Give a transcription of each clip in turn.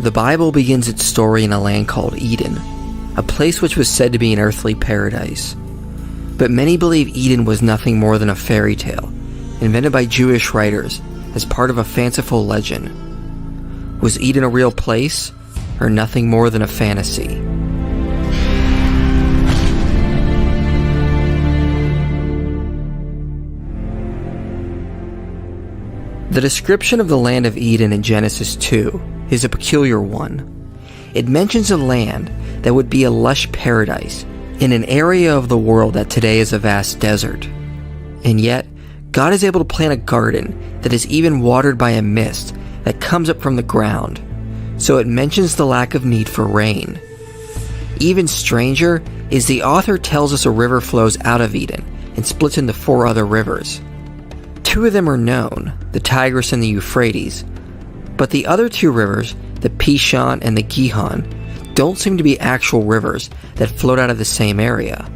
the Bible begins its story in a land called Eden, a place which was said to be an earthly paradise. But many believe Eden was nothing more than a fairy tale, invented by Jewish writers as part of a fanciful legend. Was Eden a real place, or nothing more than a fantasy? The description of the land of Eden in Genesis 2 is a peculiar one. It mentions a land that would be a lush paradise in an area of the world that today is a vast desert. And yet, God is able to plant a garden that is even watered by a mist that comes up from the ground, so it mentions the lack of need for rain. Even stranger is the author tells us a river flows out of Eden and splits into 4 other rivers. 2 of them are known, the Tigris and the Euphrates, but the other 2 rivers, the Pishon and the Gihon, don't seem to be actual rivers that float out of the same area.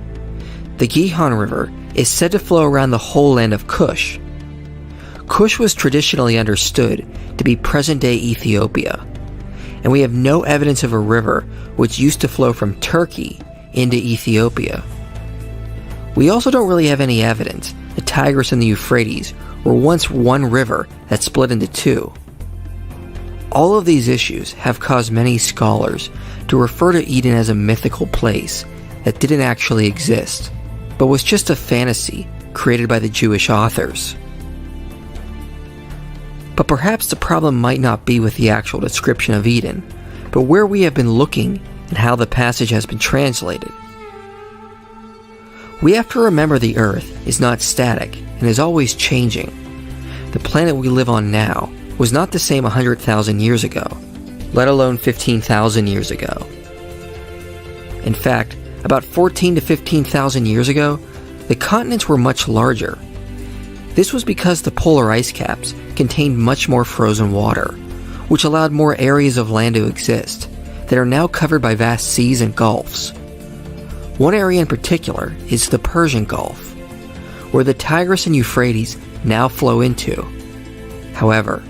The Gihon River is said to flow around the whole land of Cush. Cush was traditionally understood to be present-day Ethiopia, and we have no evidence of a river which used to flow from Turkey into Ethiopia. We also don't really have any evidence the Tigris and the Euphrates were once one river that split into 2. All of these issues have caused many scholars to refer to Eden as a mythical place that didn't actually exist, but was just a fantasy created by the Jewish authors. But perhaps the problem might not be with the actual description of Eden, but where we have been looking and how the passage has been translated. We have to remember the Earth is not static and is always changing. The planet we live on now was not the same 100,000 years ago, let alone 15,000 years ago. In fact, about 14 to 15,000 years ago, the continents were much larger. This was because the polar ice caps contained much more frozen water, which allowed more areas of land to exist that are now covered by vast seas and gulfs. One area in particular is the Persian Gulf, where the Tigris and Euphrates now flow into. However,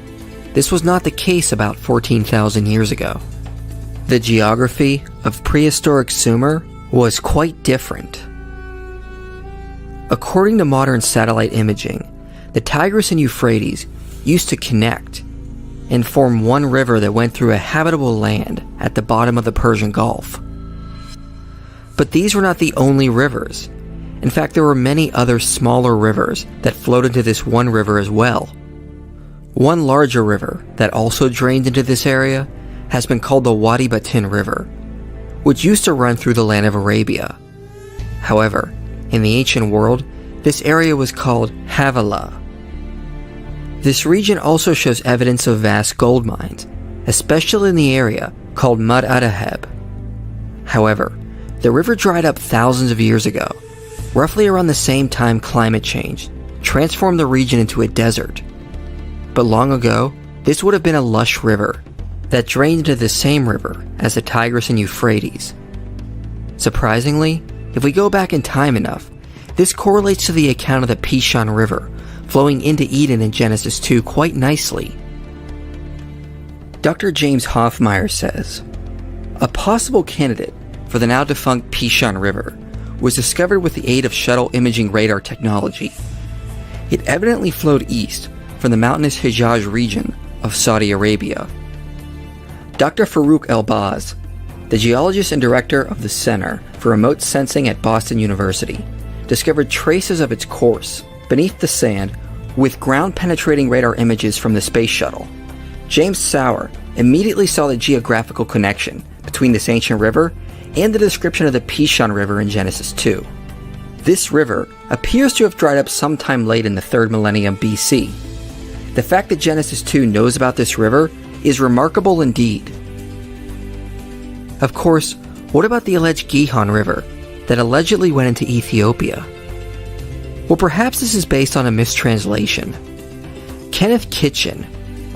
this was not the case about 14,000 years ago. The geography of prehistoric Sumer was quite different. According to modern satellite imaging, the Tigris and Euphrates used to connect and form one river that went through a habitable land at the bottom of the Persian Gulf. But these were not the only rivers. In fact, there were many other smaller rivers that flowed into this one river as well. One larger river that also drained into this area has been called the Wadi Batin River, which used to run through the land of Arabia. However, in the ancient world, this area was called Havilah. This region also shows evidence of vast gold mines, especially in the area called Mud Adaheb. However, the river dried up thousands of years ago, roughly around the same time climate change transformed the region into a desert. But long ago, this would have been a lush river that drained into the same river as the Tigris and Euphrates. Surprisingly, if we go back in time enough, this correlates to the account of the Pishon River flowing into Eden in Genesis 2 quite nicely. Dr. James Hoffmeyer says, a possible candidate for the now defunct Pishon River was discovered with the aid of shuttle imaging radar technology. It evidently flowed east from the mountainous Hijaz region of Saudi Arabia. Dr. Farouk Elbaz, the geologist and director of the Center for Remote Sensing at Boston University, discovered traces of its course beneath the sand with ground-penetrating radar images from the space shuttle. James Sauer immediately saw the geographical connection between this ancient river and the description of the Pishon River in Genesis 2. This river appears to have dried up sometime late in the 3rd millennium BC. The fact that Genesis 2 knows about this river is remarkable indeed. Of course, what about the alleged Gihon River that allegedly went into Ethiopia? Well, perhaps this is based on a mistranslation. Kenneth Kitchen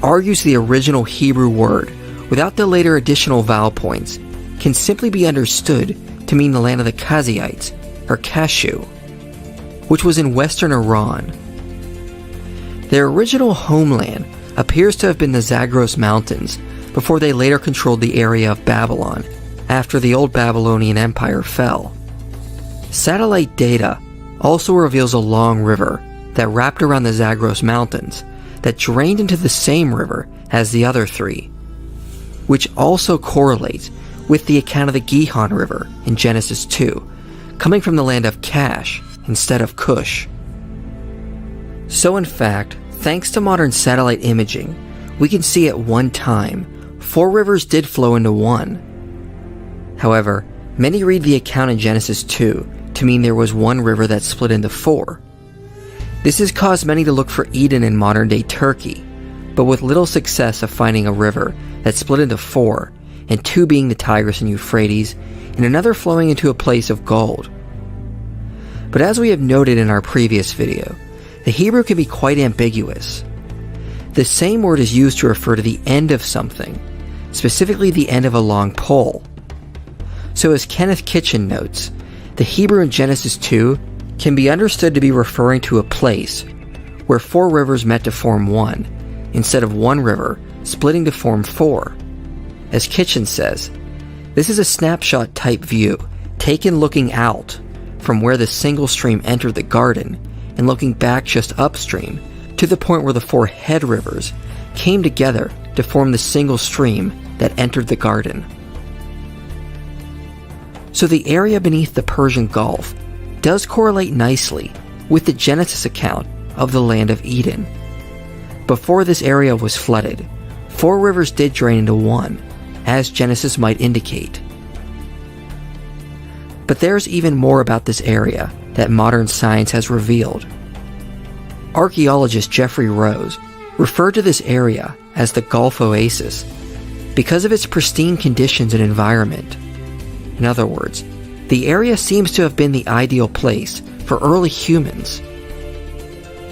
argues the original Hebrew word, without the later additional vowel points, can simply be understood to mean the land of the Kaziites, or Kashu, which was in western Iran. Their original homeland appears to have been the Zagros Mountains before they later controlled the area of Babylon after the old Babylonian Empire fell. Satellite data also reveals a long river that wrapped around the Zagros Mountains that drained into the same river as the other three, which also correlates with the account of the Gihon River in Genesis 2, coming from the land of Cash instead of Cush. So in fact, thanks to modern satellite imaging, we can see at one time 4 rivers did flow into one. However, many read the account in Genesis 2 to mean there was one river that split into 4. This has caused many to look for Eden in modern-day Turkey, but with little success of finding a river that split into 4, and 2 being the Tigris and Euphrates, and another flowing into a place of gold. But as we have noted in our previous video, the Hebrew can be quite ambiguous. The same word is used to refer to the end of something, specifically the end of a long pole. So as Kenneth Kitchen notes, the Hebrew in Genesis 2 can be understood to be referring to a place where 4 rivers met to form one, instead of one river splitting to form 4. As Kitchen says, this is a snapshot type view taken looking out from where the single stream entered the garden and looking back just upstream to the point where the 4 head rivers came together to form the single stream that entered the garden. So the area beneath the Persian Gulf does correlate nicely with the Genesis account of the land of Eden. Before this area was flooded, 4 rivers did drain into one, as Genesis might indicate. But there's even more about this area that modern science has revealed. Archaeologist Jeffrey Rose referred to this area as the Gulf Oasis because of its pristine conditions and environment. In other words, the area seems to have been the ideal place for early humans.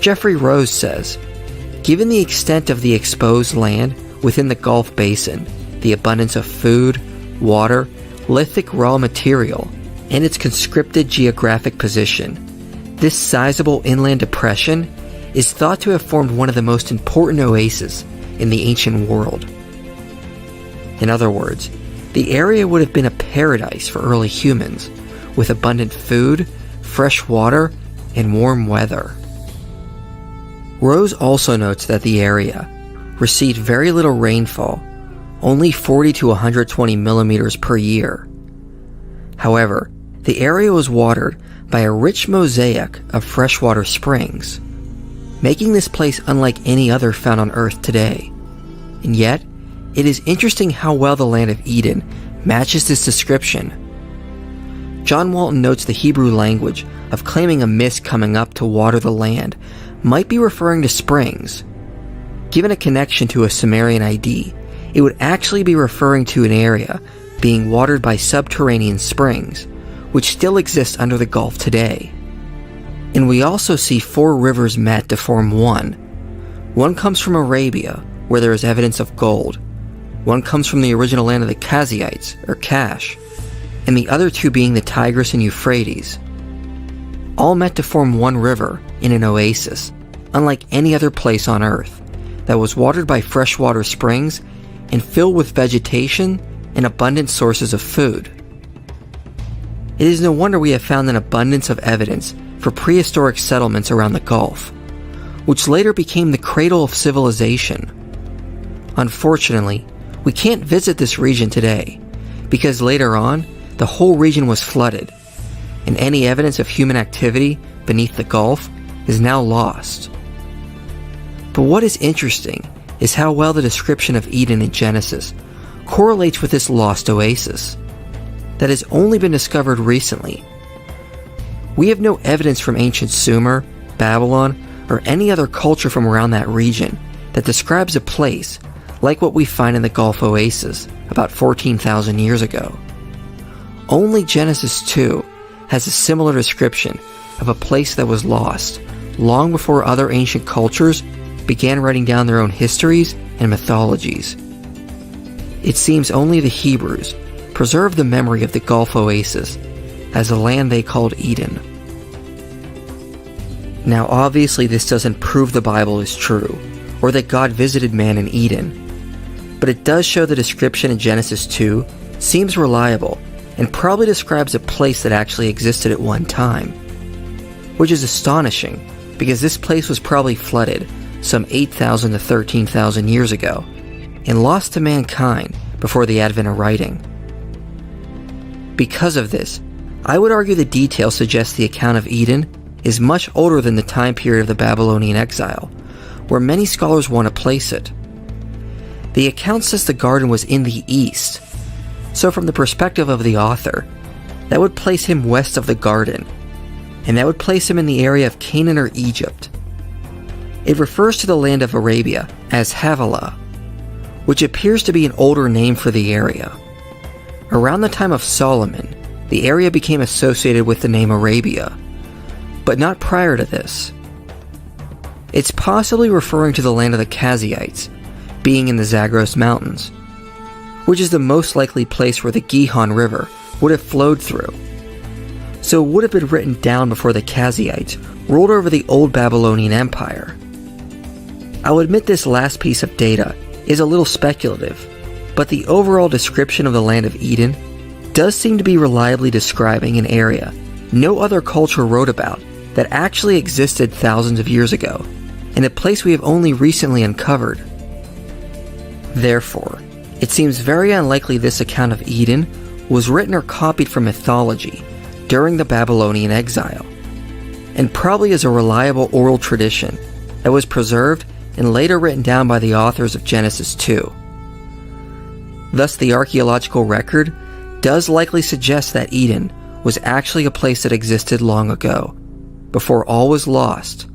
Jeffrey Rose says, given the extent of the exposed land within the Gulf Basin, the abundance of food, water, lithic raw material, and its conscripted geographic position, this sizable inland depression is thought to have formed one of the most important oases in the ancient world. In other words, the area would have been a paradise for early humans, with abundant food, fresh water, and warm weather. Rose also notes that the area received very little rainfall, only 40 to 120 millimeters per year. However, the area was watered by a rich mosaic of freshwater springs, making this place unlike any other found on Earth today. And yet, it is interesting how well the land of Eden matches this description. John Walton notes the Hebrew language of claiming a mist coming up to water the land might be referring to springs. Given a connection to a Sumerian ID, it would actually be referring to an area being watered by subterranean springs, which still exist under the Gulf today. And we also see 4 rivers met to form one. One comes from Arabia, where there is evidence of gold. One comes from the original land of the Kazites, or Cash, and the other 2 being the Tigris and Euphrates. All met to form one river in an oasis, unlike any other place on Earth, that was watered by freshwater springs and filled with vegetation and abundant sources of food. It is no wonder we have found an abundance of evidence for prehistoric settlements around the Gulf, which later became the cradle of civilization. Unfortunately, we can't visit this region today, because later on, the whole region was flooded, and any evidence of human activity beneath the Gulf is now lost. But what is interesting is how well the description of Eden in Genesis correlates with this lost oasis that has only been discovered recently. We have no evidence from ancient Sumer, Babylon, or any other culture from around that region that describes a place like what we find in the Gulf Oasis about 14,000 years ago. Only Genesis 2 has a similar description of a place that was lost long before other ancient cultures began writing down their own histories and mythologies. It seems only the Hebrews preserved the memory of the Gulf Oasis as a land they called Eden. Now obviously this doesn't prove the Bible is true, or that God visited man in Eden, but it does show the description in Genesis 2 seems reliable and probably describes a place that actually existed at one time. Which is astonishing, because this place was probably flooded some 8,000 to 13,000 years ago and lost to mankind before the advent of writing. Because of this, I would argue the details suggest the account of Eden is much older than the time period of the Babylonian exile, where many scholars want to place it. The account says the garden was in the east, so from the perspective of the author, that would place him west of the garden, and that would place him in the area of Canaan or Egypt. It refers to the land of Arabia as Havilah, which appears to be an older name for the area. Around the time of Solomon, the area became associated with the name Arabia, but not prior to this. It's possibly referring to the land of the Kazites, being in the Zagros Mountains, which is the most likely place where the Gihon River would have flowed through. So it would have been written down before the Kazites ruled over the old Babylonian Empire. I'll admit this last piece of data is a little speculative, but the overall description of the land of Eden does seem to be reliably describing an area no other culture wrote about that actually existed thousands of years ago, and a place we have only recently uncovered. Therefore, it seems very unlikely this account of Eden was written or copied from mythology during the Babylonian exile, and probably is a reliable oral tradition that was preserved and later written down by the authors of Genesis 2. Thus, the archaeological record does likely suggest that Eden was actually a place that existed long ago, before all was lost,